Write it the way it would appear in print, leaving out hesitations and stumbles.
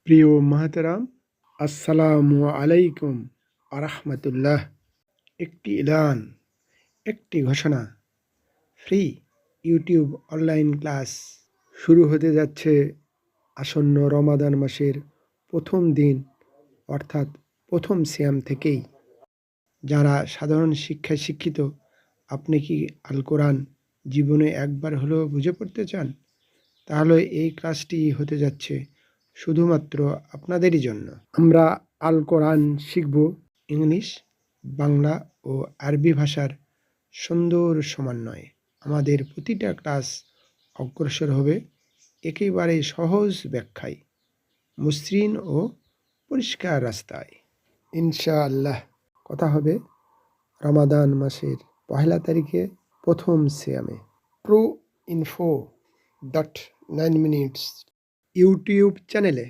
প্রিয় মাহতারাম, আসসালামু আলাইকুম আরহামতুল্লাহ। একটি এলান, একটি ঘোষণা। ফ্রি ইউটিউব অনলাইন ক্লাস শুরু হতে যাচ্ছে আসন্ন রমাদান মাসের প্রথম দিন, অর্থাৎ প্রথম সিয়াম থেকেই। যারা সাধারণ শিক্ষায় শিক্ষিত, আপনি কি আল কোরআন জীবনে একবার হলেও বুঝে পড়তে চান? তাহলে এই ক্লাসটি হতে যাচ্ছে শুধুমাত্র আপনাদেরই জন্য। আমরা আল কোরআন শিখব ইংলিশ, বাংলা ও আরবি ভাষার সুন্দর সমন্বয়ে। আমাদের প্রতিটা ক্লাস অগ্রসর হবে একেবারে সহজ ব্যাখ্যায়, মসৃণ ও পরিষ্কার রাস্তায়। ইনশাআল্লাহ কথা হবে রমাদান মাসের 1 তারিখে প্রথম সিয়ামে। pro info.9 minutes ইউটিউব চ্যানেলে